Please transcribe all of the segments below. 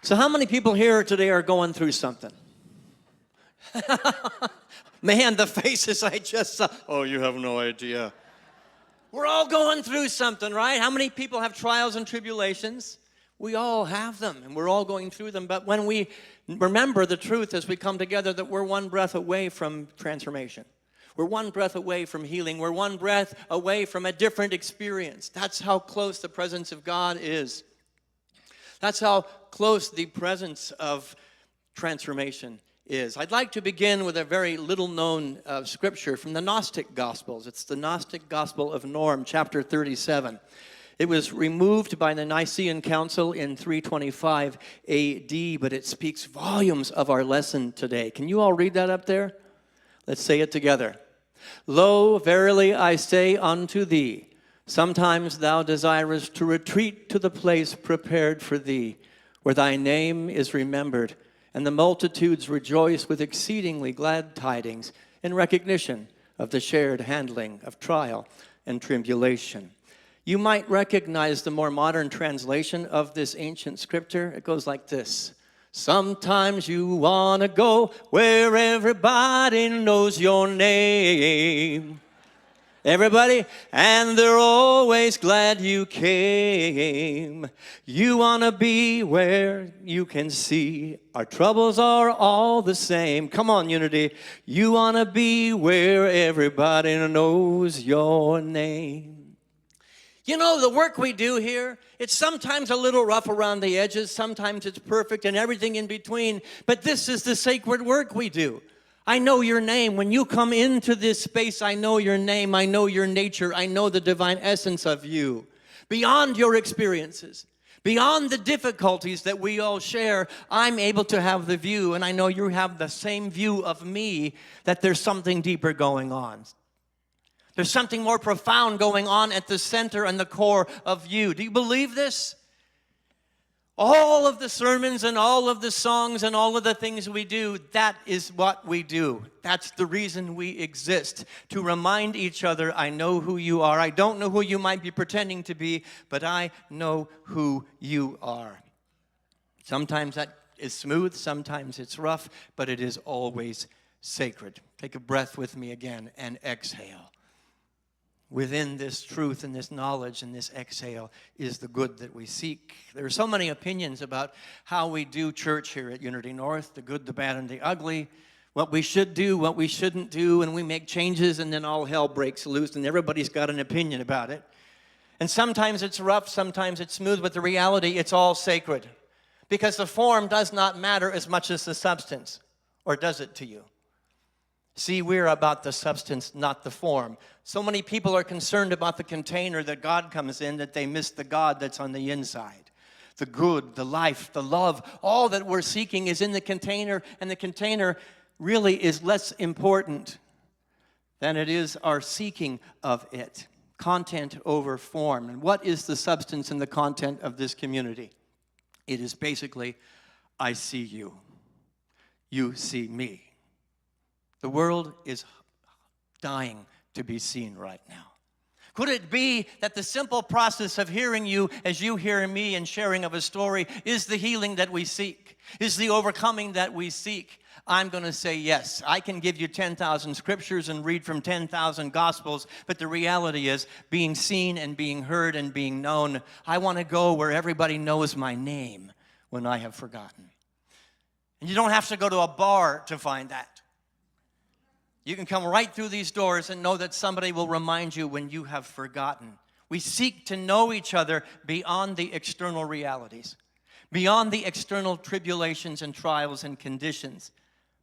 So how many people here today are going through something? Man, the faces I just saw. Oh, you have no idea. We're all going through something, right? How many people have trials and tribulations? We all have them, and we're all going through them. But when we remember the truth as we come together, that we're one breath away from transformation. We're one breath away from healing. We're one breath away from a different experience. That's how close the presence of God is. That's how close the presence of transformation is. I'd like to begin with a very little-known scripture from the Gnostic Gospels. It's the Gnostic Gospel of Norm, chapter 37. It was removed by the Nicene Council in 325 A.D., but it speaks volumes of our lesson today. Can you all read that up there? Let's say it together. Lo, verily I say unto thee, sometimes thou desirest to retreat to the place prepared for thee, where thy name is remembered, and the multitudes rejoice with exceedingly glad tidings in recognition of the shared handling of trial and tribulation. You might recognize the more modern translation of this ancient scripture. It goes like this. Sometimes you want to go where everybody knows your name. Everybody, and they're always glad you came. You want to be where you can see our troubles are all the same. Come on, Unity. You want to be where everybody knows your name. You know, the work we do here, it's sometimes a little rough around the edges. Sometimes it's perfect and everything in between. But this is the sacred work we do. I know your name. When you come into this space, I know your name. I know your nature. I know the divine essence of you. Beyond your experiences, beyond the difficulties that we all share, I'm able to have the view, and I know you have the same view of me, that there's something deeper going on. There's something more profound going on at the center and the core of you. Do you believe this? All of the sermons and all of the songs and all of the things we do, that is what we do. That's the reason we exist, to remind each other, I know who you are. I don't know who you might be pretending to be, but I know who you are. Sometimes that is smooth, sometimes it's rough, but it is always sacred. Take a breath with me again and exhale. Within this truth and this knowledge and this exhale is the good that we seek. There are so many opinions about how we do church here at Unity North, the good, the bad, and the ugly, what we should do, what we shouldn't do, and we make changes, and then all hell breaks loose, and everybody's got an opinion about it. And sometimes it's rough, sometimes it's smooth, but the reality, it's all sacred. Because the form does not matter as much as the substance, or does it to you? See, we're about the substance, not the form. So many people are concerned about the container that God comes in that they miss the God that's on the inside. The good, the life, the love, all that we're seeking is in the container, and the container really is less important than it is our seeking of it. Content over form. And what is the substance and the content of this community? It is basically, I see you. You see me. The world is dying to be seen right now. Could it be that the simple process of hearing you as you hear me and sharing of a story is the healing that we seek, is the overcoming that we seek? I'm going to say yes. I can give you 10,000 scriptures and read from 10,000 gospels, but the reality is being seen and being heard and being known. I want to go where everybody knows my name when I have forgotten. And you don't have to go to a bar to find that. You can come right through these doors and know that somebody will remind you when you have forgotten. We seek to know each other beyond the external realities, beyond the external tribulations and trials and conditions,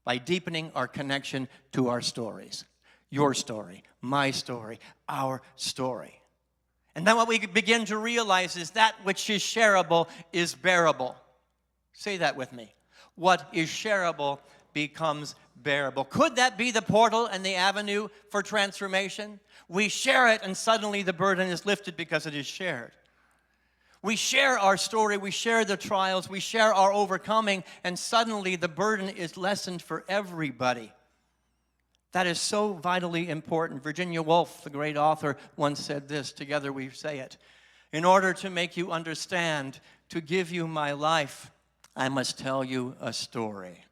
by deepening our connection to our stories. Your story, my story, our story. And then what we begin to realize is that which is shareable is bearable. Say that with me. What is shareable becomes bearable. Could that be the portal and the avenue for transformation? We share it and suddenly the burden is lifted because it is shared. We share our story, we share the trials, we share our overcoming, and suddenly the burden is lessened for everybody. That is so vitally important. Virginia Woolf, the great author, once said this, together we say it. In order to make you understand, to give you my life, I must tell you a story.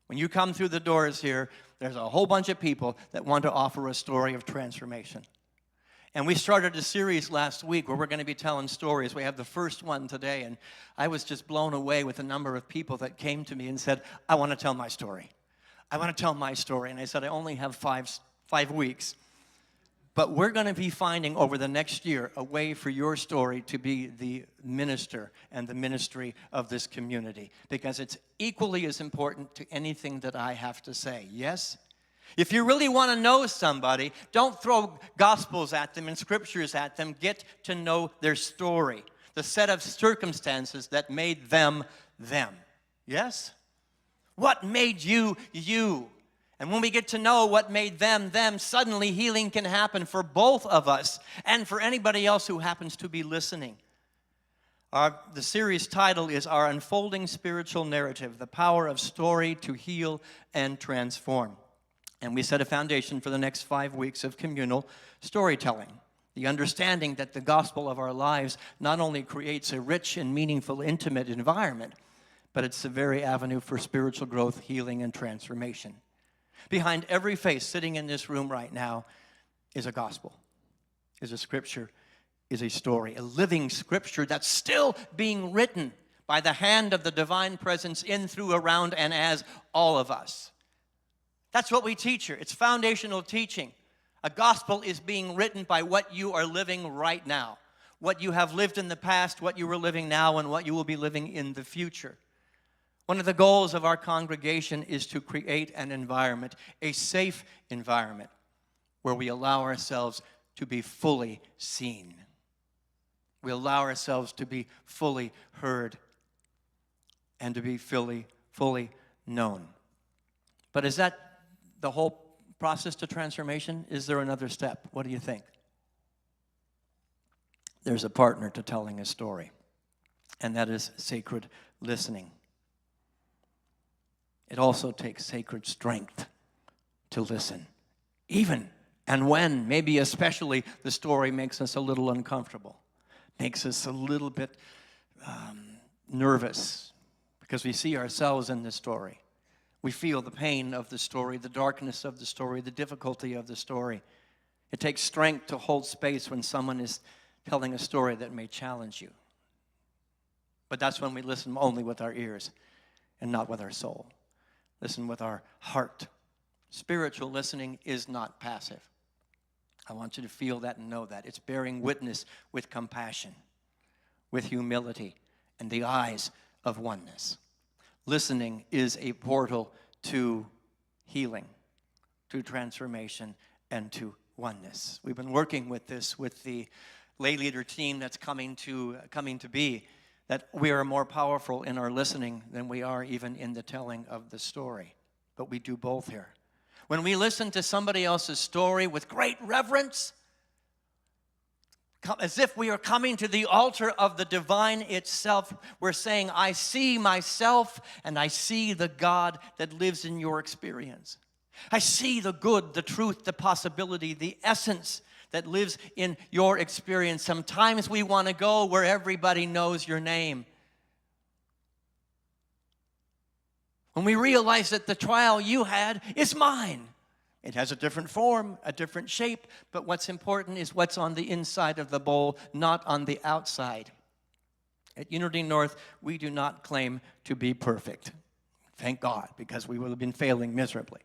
When you come through the doors here, there's a whole bunch of people that want to offer a story of transformation. And we started a series last week where we're going to be telling stories. We have the first one today, and I was just blown away with the number of people that came to me and said, I want to tell my story. I want to tell my story. And I said, I only have five weeks. But we're going to be finding over the next year a way for your story to be the minister and the ministry of this community, because it's equally as important to anything that I have to say. Yes? If you really want to know somebody, don't throw gospels at them and scriptures at them. Get to know their story, the set of circumstances that made them them. Yes? What made you, you? And when we get to know what made them, them, suddenly healing can happen for both of us and for anybody else who happens to be listening. The series title is Our Unfolding Spiritual Narrative, The Power of Story to Heal and Transform. And we set a foundation for the next 5 weeks of communal storytelling. The understanding that the gospel of our lives not only creates a rich and meaningful, intimate environment, but it's the very avenue for spiritual growth, healing, and transformation. Behind every face sitting in this room right now is a gospel, is a scripture, is a story, a living scripture that's still being written by the hand of the divine presence in, through, around, and as all of us. That's what we teach here. It's foundational teaching. A gospel is being written by what you are living right now, what you have lived in the past, what you are living now, and what you will be living in the future. One of the goals of our congregation is to create an environment, a safe environment, where we allow ourselves to be fully seen. We allow ourselves to be fully heard and to be fully known. But is that the whole process to transformation? Is there another step? What do you think? There's a partner to telling a story, and that is sacred listening. It also takes sacred strength to listen, even and when, maybe especially, the story makes us a little uncomfortable, makes us a little bit nervous, because we see ourselves in the story. We feel the pain of the story, the darkness of the story, the difficulty of the story. It takes strength to hold space when someone is telling a story that may challenge you. But that's when we listen only with our ears and not with our soul. Listen with our heart. Spiritual listening is not passive. I want you to feel that and know that. It's bearing witness with compassion, with humility, and the eyes of oneness. Listening is a portal to healing, to transformation, and to oneness. We've been working with this with the lay leader team that's coming to be, that we are more powerful in our listening than we are even in the telling of the story. But we do both here. When we listen to somebody else's story with great reverence, as if we are coming to the altar of the divine itself, we're saying, I see myself and I see the God that lives in your experience. I see the good, the truth, the possibility, the essence that lives in your experience. Sometimes we want to go where everybody knows your name. When we realize that the trial you had is mine. It has a different form, a different shape, but what's important is what's on the inside of the bowl, not on the outside. At Unity North, we do not claim to be perfect. Thank God, because we would have been failing miserably.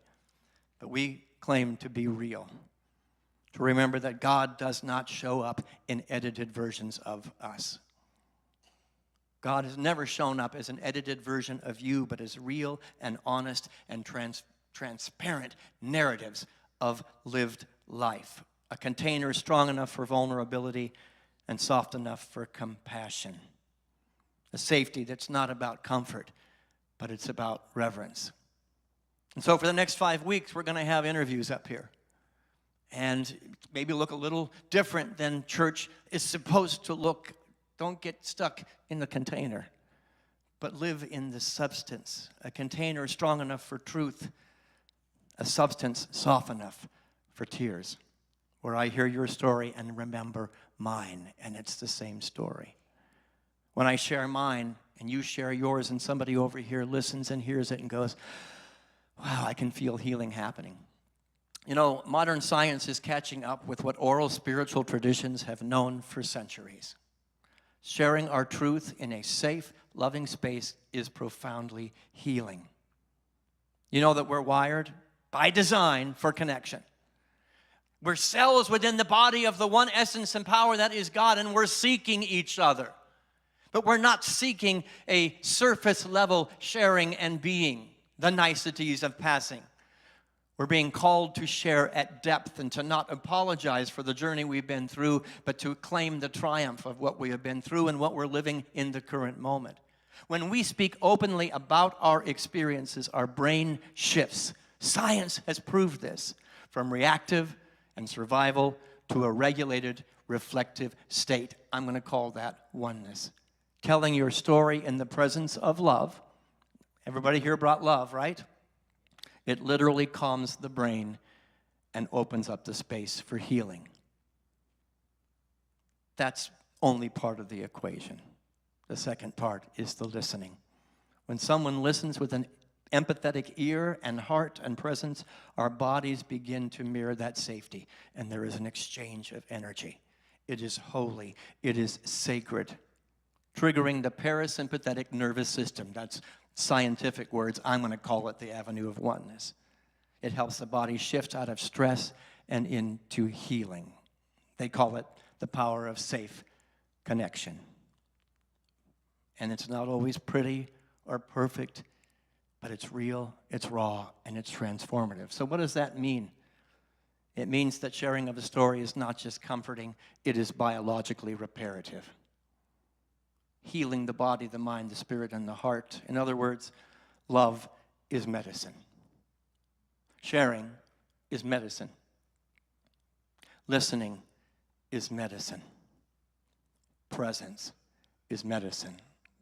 But we claim to be real. To remember that God does not show up in edited versions of us. God has never shown up as an edited version of you, but as real and honest and transparent narratives of lived life. A container strong enough for vulnerability and soft enough for compassion. A safety that's not about comfort, but it's about reverence. And so for the next 5 weeks, we're going to have interviews up here. And maybe look a little different than church is supposed to look. Don't get stuck in the container, but live in the substance. A container strong enough for truth, a substance soft enough for tears, where I hear your story and remember mine, and it's the same story. When I share mine and you share yours and somebody over here listens and hears it and goes, wow, I can feel healing happening. You know, modern science is catching up with what oral spiritual traditions have known for centuries. Sharing our truth in a safe, loving space is profoundly healing. You know that we're wired by design for connection. We're cells within the body of the one essence and power that is God, and we're seeking each other. But we're not seeking a surface level sharing and being, the niceties of passing. We're being called to share at depth and to not apologize for the journey we've been through, but to claim the triumph of what we have been through and what we're living in the current moment. When we speak openly about our experiences, our brain shifts. Science has proved this, from reactive and survival to a regulated, reflective state. I'm going to call that oneness. Telling your story in the presence of love. Everybody here brought love, right? It literally calms the brain and opens up the space for healing. That's only part of the equation. The second part is the listening. When someone listens with an empathetic ear and heart and presence, our bodies begin to mirror that safety, and there is an exchange of energy. It is holy. It is sacred. Triggering the parasympathetic nervous system. That's scientific words. I'm going to call it the avenue of oneness. It helps the body shift out of stress and into healing. They call it the power of safe connection. And it's not always pretty or perfect, but it's real, it's raw, and it's transformative. So what does that mean? It means that sharing of a story is not just comforting, it is biologically reparative. Healing the body, the mind, the spirit, and the heart. In other words, love is medicine. Sharing is medicine. Listening is medicine. Presence is medicine.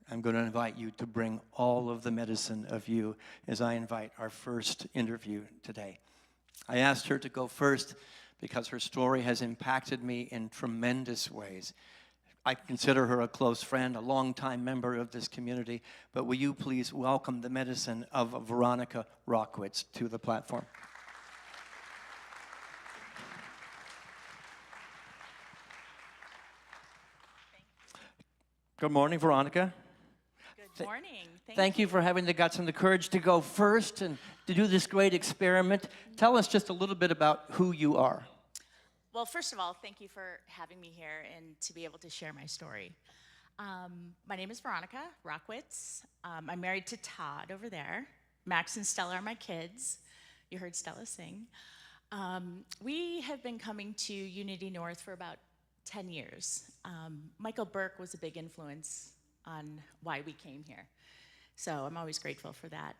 I'm going to invite you to bring all of the medicine of you as I invite our first interview today. I asked her to go first because her story has impacted me in tremendous ways. I consider her a close friend, a longtime member of this community, but will you please welcome the medicine of Veronica Rockwitz to the platform. Good morning, Veronica. Good morning. Thank you for having the guts and the courage to go first and to do this great experiment. Tell us just a little bit about who you are. Well, first of all, thank you for having me here and to be able to share my story. My name is Veronica Rockwitz. I'm married to Todd over there. Max and Stella are my kids. You heard Stella sing. We have been coming to Unity North for about 10 years. Michael Burke was a big influence on why we came here. So I'm always grateful for that.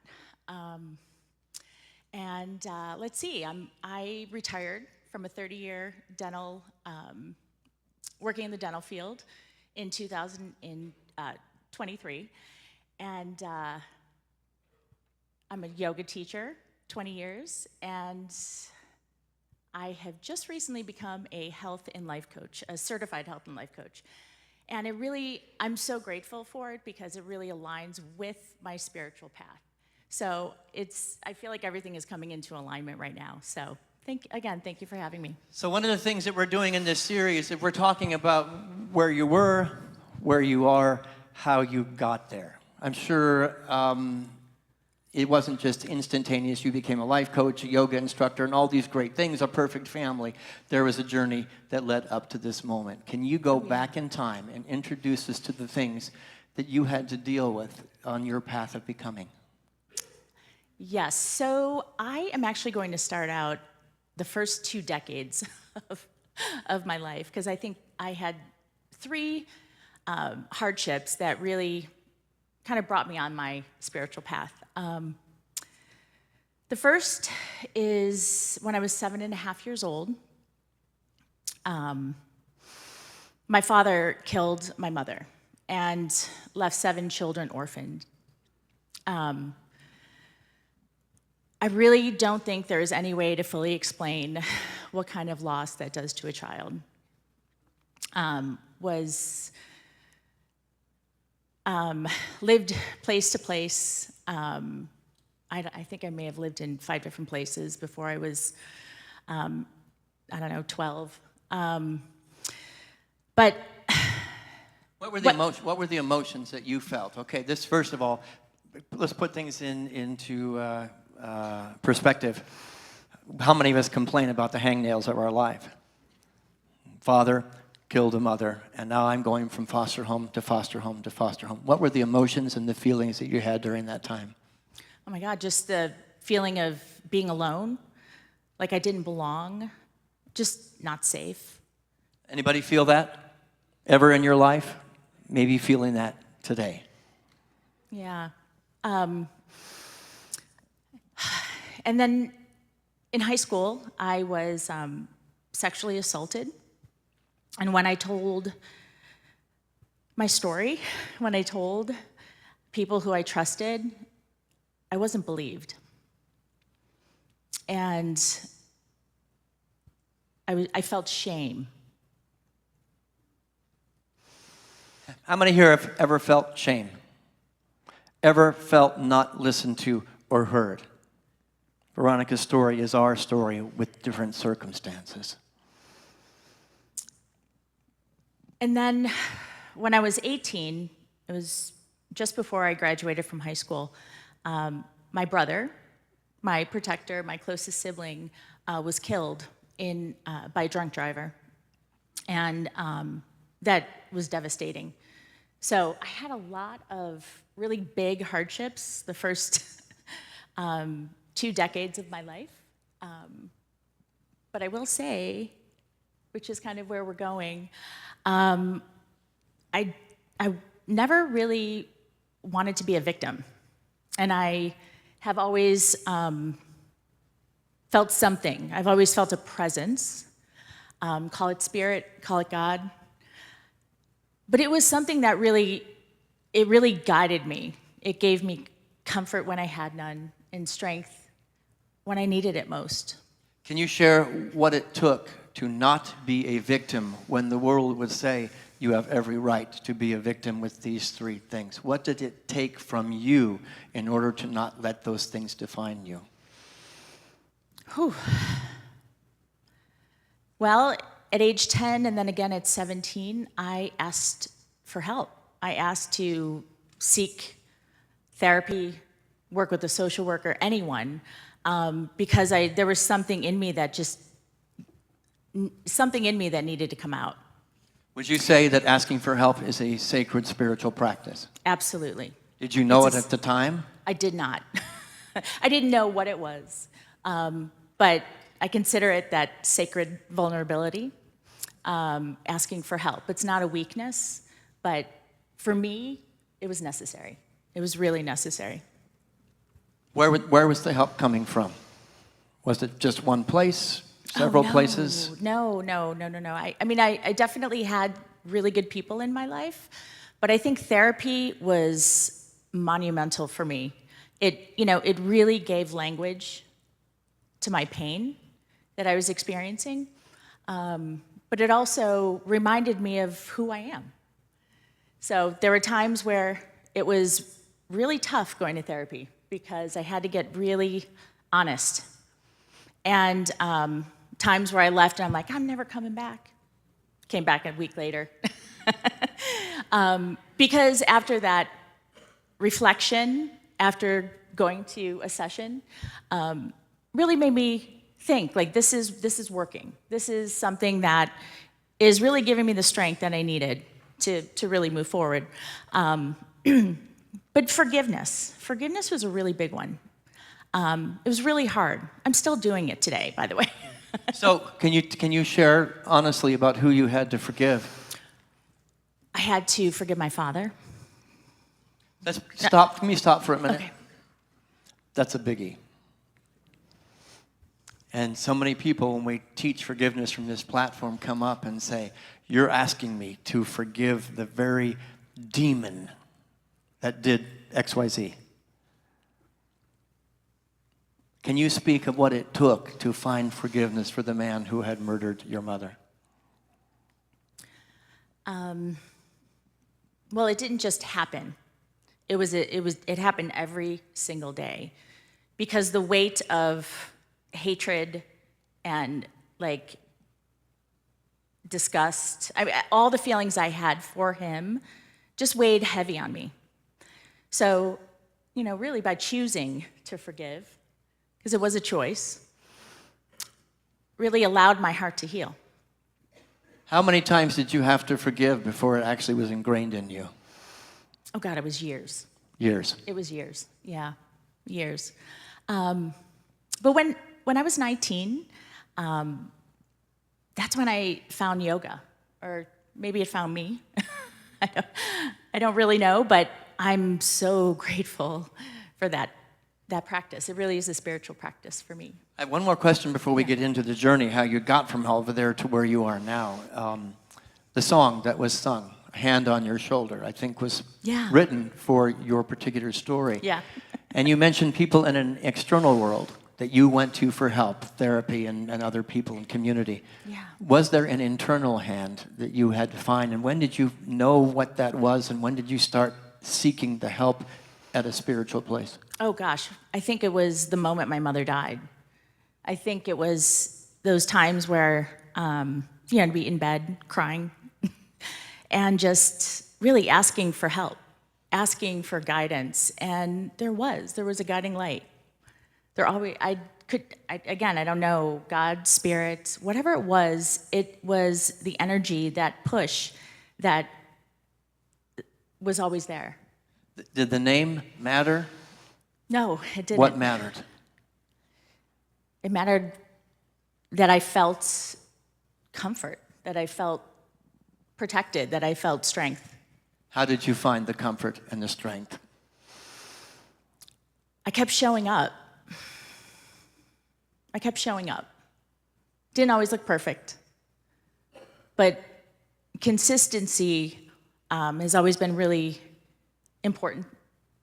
Let's see, I retired from a 30-year dental, working in the dental field in 2023. And I'm a yoga teacher, 20 years, and I have just recently become a health and life coach, a certified health and life coach. And I'm so grateful for it because it really aligns with my spiritual path. So I feel like everything is coming into alignment right now. So thank you for having me. So one of the things that we're doing in this series is we're talking about where you were, where you are, how you got there. I'm sure it wasn't just instantaneous. You became a life coach, a yoga instructor, and all these great things, a perfect family. There was a journey that led up to this moment. Can you go back in time and introduce us to the things that you had to deal with on your path of becoming? Yes, so I am actually going to start out the first 2 decades of my life, because I think I had 3 hardships that really kind of brought me on my spiritual path. The first is when I was 7.5 years old. My father killed my mother and left 7 children orphaned. I really don't think there is any way to fully explain what kind of loss that does to a child. Was lived place to place. I think I may have lived in 5 different places before I was, 12. But What were the emotions that you felt? Okay, this first of all, let's put things into perspective. How many of us complain about the hangnails of our life? Father killed a mother, and now I'm going from foster home to foster home to foster home. What were the emotions and the feelings that you had during that time? oh my God, just the feeling of being alone, like I didn't belong, just not safe. Anybody feel that ever in your life? Maybe feeling that today. Yeah. And then in high school, I was sexually assaulted. And when I told my story, when I told people who I trusted, I wasn't believed. And I felt shame. How many here have ever felt shame? Ever felt not listened to or heard? Veronica's story is our story with different circumstances. And then when I was 18, it was just before I graduated from high school, my brother, my protector, my closest sibling, was killed by a drunk driver. And that was devastating. So I had a lot of really big hardships the first 2 decades of my life. But I will say, which is kind of where we're going, I never really wanted to be a victim. And I have always felt something. I've always felt a presence. Call it spirit, call it God. But it was something that really guided me. It gave me comfort when I had none and strength when I needed it most. Can you share what it took to not be a victim when the world would say you have every right to be a victim with these 3 things? What did it take from you in order to not let those things define you? Whew. Well, at age 10 and then again at 17, I asked for help. I asked to seek therapy, work with a social worker, anyone, because there was something in me that needed to come out. Would you say that asking for help is a sacred spiritual practice? Absolutely. Did you know it at the time? I did not. I didn't know what it was, but I consider it that sacred vulnerability, asking for help. It's not a weakness, but for me, it was necessary. It was really necessary. Where was the help coming from? Was it just one place, several places? No. I mean, I definitely had really good people in my life, but I think therapy was monumental for me. It really gave language to my pain that I was experiencing, but it also reminded me of who I am. So there were times where it was really tough going to therapy because I had to get really honest. And times where I left and I'm like, I'm never coming back. Came back a week later. Because after that reflection, after going to a session, really made me think, like, this is working. This is something that is really giving me the strength that I needed to really move forward. But forgiveness was a really big one. It was really hard. I'm still doing it today, by the way. So can you share honestly about who you had to forgive? I had to forgive my father. Let's stop. Can we stop for a minute? Okay. That's a biggie. And so many people, when we teach forgiveness from this platform, come up and say, you're asking me to forgive the very demon that did XYZ. Can you speak of what it took to find forgiveness for the man who had Well, it didn't just happen. It happened every single day, because the weight of hatred and like disgust, all the feelings I had for him just weighed heavy on me. So, really by choosing to forgive, because it was a choice, really allowed my heart to heal. How many times did you have to forgive before it actually was ingrained in you? Oh God, it was years. Years. It was years, yeah, years. But when I was 19, that's when I found yoga, or maybe it found me. I don't really know, but I'm so grateful for that practice. It really is a spiritual practice for me. I have one more question before we get into the journey, how you got from over there to where you are now. The song that was sung, Hand on Your Shoulder, I think was written for your particular story. Yeah. And you mentioned people in an external world that you went to for help, therapy, and other people in community. Yeah. Was there an internal hand that you had to find? And when did you know what that was? And when did you start seeking the help at a spiritual place? Oh gosh, I think it was the moment my mother died. I think it was those times where, I'd be in bed crying and just really asking for help, asking for guidance. And there was a guiding light. There always, I don't know, God, spirit, whatever it was the energy, that push that was always there. Did the name matter? No, it didn't. What mattered? It mattered that I felt comfort, that I felt protected, that I felt strength. How did you find the comfort and the strength? I kept showing up. Didn't always look perfect, but consistency has always been really important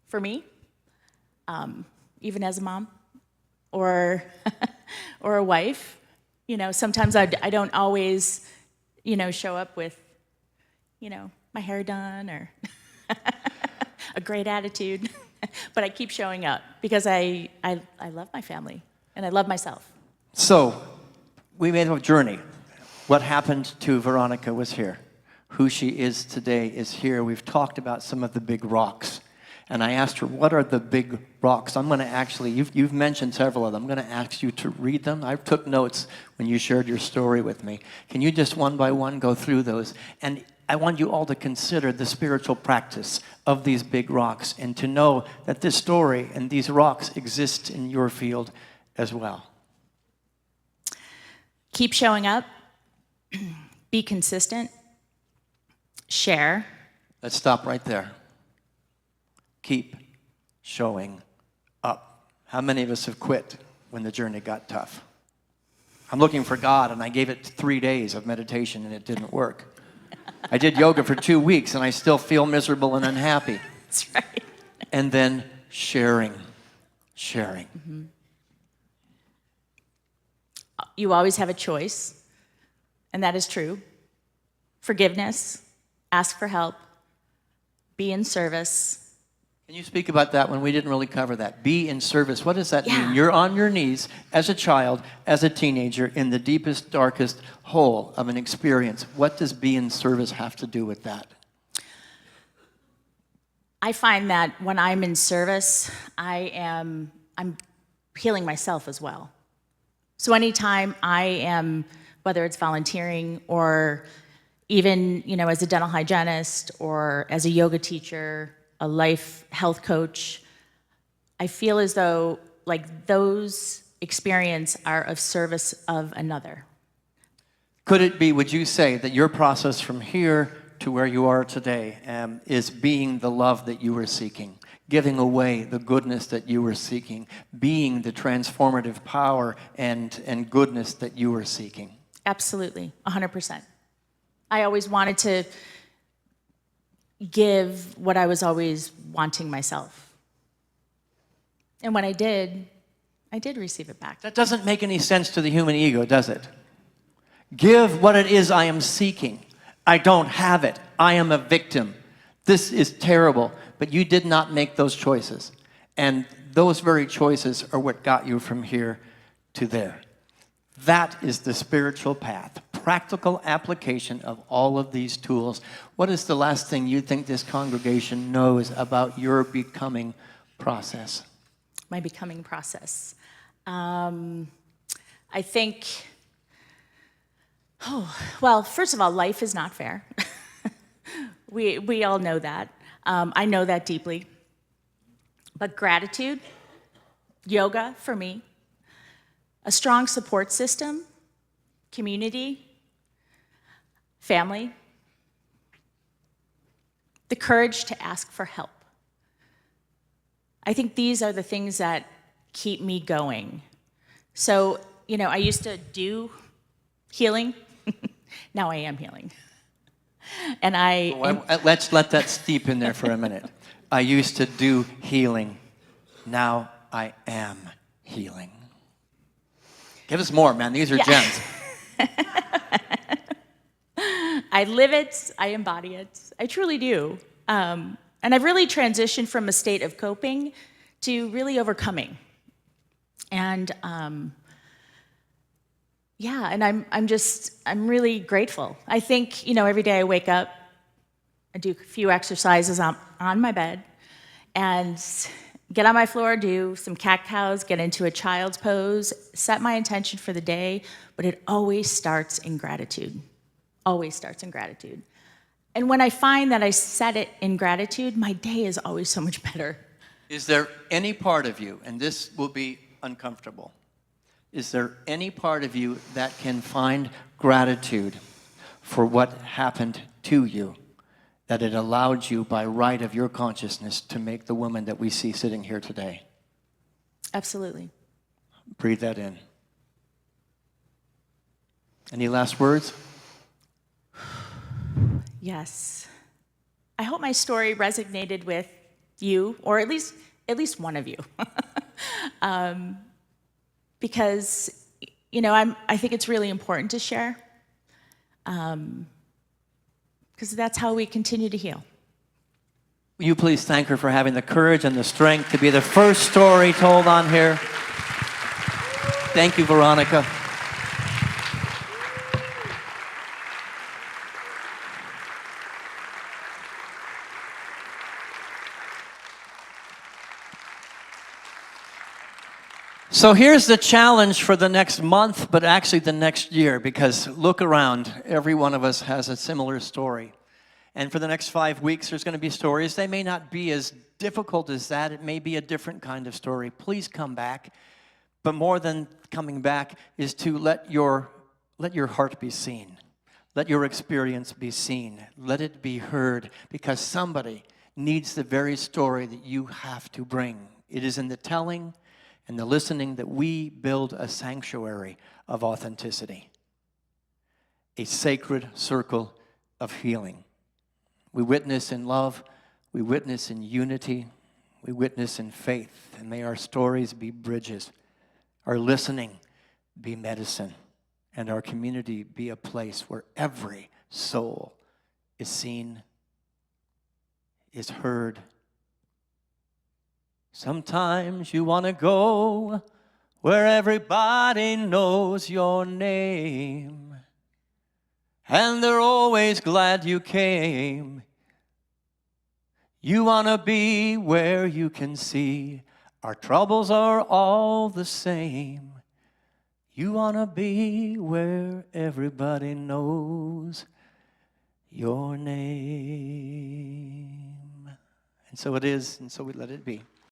for me, even as a mom or or a wife. Sometimes I don't always, show up with, my hair done or a great attitude, but I keep showing up because I love my family and I love myself. So, we made a journey. What happened to Veronica was here. Who she is today is here. We've talked about some of the big rocks. And I asked her, what are the big rocks? I'm going to actually, you've mentioned several of them. I'm going to ask you to read them. I took notes when you shared your story with me. Can you just one by one go through those? And I want you all to consider the spiritual practice of these big rocks and to know that this story and these rocks exist in your field as well. Keep showing up. Be consistent. Share. Let's stop right there. Keep showing up. How many of us have quit when the journey got tough? I'm looking for God, and I gave it 3 days of meditation, and it didn't work. I did yoga for 2 weeks, and I still feel miserable and unhappy. That's right. And then sharing. Mm-hmm. You always have a choice, and that is true. Forgiveness, ask for help, be in service. Can you speak about that when we didn't really cover that? Be in service. What does that mean? Yeah. You're on your knees as a child, as a teenager, in the deepest, darkest hole of an experience. What does be in service have to do with that? I find that when I'm in service, I'm healing myself as well. So anytime I am, whether it's volunteering or even, as a dental hygienist or as a yoga teacher, a life health coach, I feel as though those experiences are of service of another. Could it be, would you say, that your process from here to where you are today is being the love that you were seeking, giving away the goodness that you were seeking, being the transformative power and goodness that you were seeking? Absolutely, 100%. I always wanted to give what I was always wanting myself. And when I did receive it back. That doesn't make any sense to the human ego, does it? Give what it is I am seeking. I don't have it. I am a victim. This is terrible, but you did not make those choices. And those very choices are what got you from here to there. That is the spiritual path, practical application of all of these tools. What is the last thing you think this congregation knows about your becoming process? My becoming process. I think, well, first of all, life is not fair. We all know that. I know that deeply. But gratitude, yoga for me, a strong support system, community, family, the courage to ask for help. I think these are the things that keep me going. So, I used to do healing. Now I am healing. And let's let that steep in there for a minute. I used to do healing. Now I am healing. Give us more, man. These are gems. I live it. I embody it. I truly do. And I've really transitioned from a state of coping to really overcoming. And and I'm really grateful. I think, every day I wake up, I do a few exercises on my bed and get on my floor, do some cat-cows, get into a child's pose, set my intention for the day, but it always starts in gratitude. Always starts in gratitude. And when I find that I set it in gratitude, my day is always so much better. Is there any part of you, and this will be uncomfortable, is there any part of you that can find gratitude for what happened to you, that it allowed you by right of your consciousness to make the woman that we see sitting here today? Absolutely. Breathe that in. Any last words? Yes. I hope my story resonated with you, or at least one of you. Because, I think it's really important to share. Because that's how we continue to heal. Will you please thank her for having the courage and the strength to be the first story told on here? Thank you, Veronica. So here's the challenge for the next month, but actually the next year, because look around. Every one of us has a similar story. And for the next 5 weeks, there's going to be stories. They may not be as difficult as that. It may be a different kind of story. Please come back. But more than coming back is to let your heart be seen. Let your experience be seen. Let it be heard, because somebody needs the very story that you have to bring. It is in the telling and the listening that we build a sanctuary of authenticity, a sacred circle of healing. We witness in love, we witness in unity, we witness in faith, and may our stories be bridges, our listening be medicine, and our community be a place where every soul is seen, is heard. Sometimes you want to go where everybody knows your name, and they're always glad you came. You want to be where you can see our troubles are all the same. You want to be where everybody knows your name. And so it is, and so we let it be.